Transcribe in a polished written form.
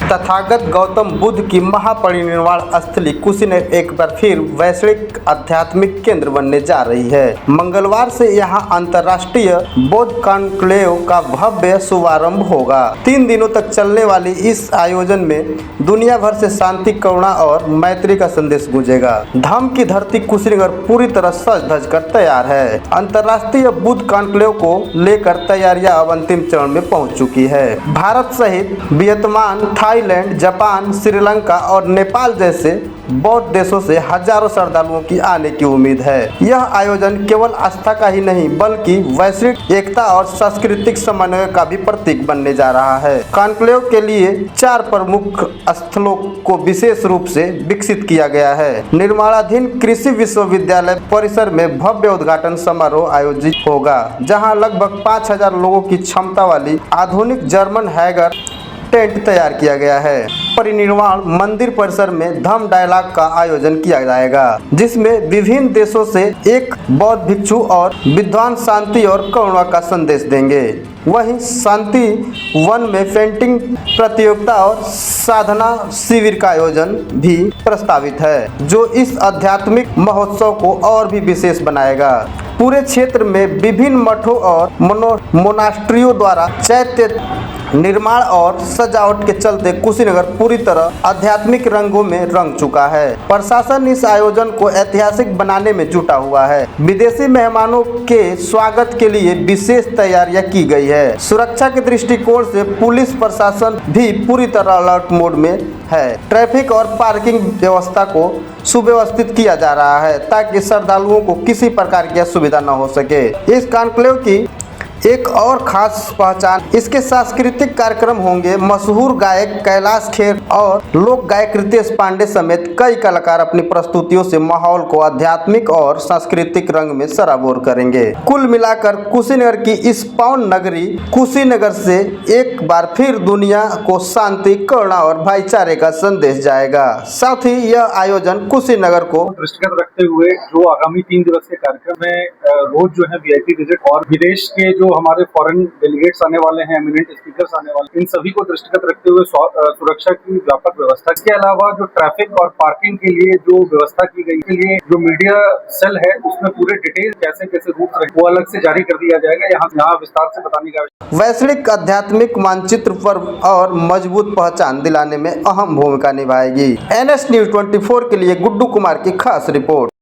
तथागत गौतम बुद्ध की महापरिनिर्वाण स्थली कुशीनगर एक बार फिर वैश्विक आध्यात्मिक केंद्र बनने जा रही है। मंगलवार से यहां अंतर्राष्ट्रीय बौद्ध कॉन्क्लेव का भव्य शुभारंभ होगा। 3 दिनों तक चलने वाली इस आयोजन में दुनिया भर से शांति, करुणा और मैत्री का संदेश गूंजेगा। धम्म की धरती कुशीनगर पूरी तरह सज धज कर तैयार है। अंतर्राष्ट्रीय बुद्ध कॉन्क्लेव को लेकर तैयारियां अब अंतिम चरण में पहुंच चुकी है। भारत सहित वियतनाम, थाईलैंड, जापान, श्रीलंका और नेपाल जैसे बौद्ध देशों से हजारों श्रद्धालुओं की आने की उम्मीद है। यह आयोजन केवल आस्था का ही नहीं बल्कि वैश्विक एकता और सांस्कृतिक समन्वय का भी प्रतीक बनने जा रहा है। कॉन्क्लेव के लिए 4 प्रमुख स्थलों को विशेष रूप से विकसित किया गया है। निर्माणाधीन कृषि विश्वविद्यालय परिसर में भव्य उद्घाटन समारोह आयोजित होगा, जहां लगभग 5000 लोगों की क्षमता वाली आधुनिक जर्मन हैगर टेंट तैयार किया गया है। परिनिर्वाण मंदिर परिसर में धम्म डायलॉग का आयोजन किया जाएगा, जिसमें विभिन्न देशों से एक बौद्ध भिक्षु और विद्वान शांति और करुणा का संदेश देंगे। वहीं शांति वन में पेंटिंग प्रतियोगिता और साधना शिविर का आयोजन भी प्रस्तावित है, जो इस आध्यात्मिक महोत्सव को और भी विशेष बनाएगा। पूरे क्षेत्र में विभिन्न मठों और मोनास्ट्रियों द्वारा चैत्य निर्माण और सजावट के चलते कुशीनगर पूरी तरह आध्यात्मिक रंगों में रंग चुका है। प्रशासन इस आयोजन को ऐतिहासिक बनाने में जुटा हुआ है। विदेशी मेहमानों के स्वागत के लिए विशेष तैयारियां की गई है। सुरक्षा के दृष्टिकोण से पुलिस प्रशासन भी पूरी तरह अलर्ट मोड में है। ट्रैफिक और पार्किंग व्यवस्था को सुव्यवस्थित किया जा रहा है ताकि श्रद्धालुओं को किसी प्रकार की असुविधा न हो सके। इस कॉन्क्लेव की एक और खास पहचान इसके सांस्कृतिक कार्यक्रम होंगे। मशहूर गायक कैलाश खेर और लोक गायक रितेश पांडे समेत कई कलाकार अपनी प्रस्तुतियों से माहौल को आध्यात्मिक और सांस्कृतिक रंग में सराबोर करेंगे। कुल मिलाकर कुशीनगर की इस पावन नगरी कुशीनगर से एक बार फिर दुनिया को शांति, करुणा और भाईचारे का संदेश जाएगा। साथ ही यह आयोजन कुशीनगर को दृष्टिगत रखते हुए जो आगामी 3 दिवसीय कार्यक्रम में रोज जो है VIP विजिट और विदेश के जो हमारे फॉरेन डेलीगेट्स आने वाले हैं, एमिनेंट स्पीकर्स आने वाले, इन सभी को दृष्टिगत रखते हुए सुरक्षा की व्यापक व्यवस्था। इसके अलावा जो ट्रैफिक और पार्किंग के लिए जो व्यवस्था की गई, के लिए जो मीडिया सेल है उसमें पूरे डिटेल कैसे कैसे रूट रहे वो अलग से जारी कर दिया जाएगा। यहाँ विस्तार से बताने का वैश्विक आध्यात्मिक मानचित्र पर और मजबूत पहचान दिलाने में अहम भूमिका निभाएगी। NS News 24 के लिए गुड्डू कुमार की खास रिपोर्ट।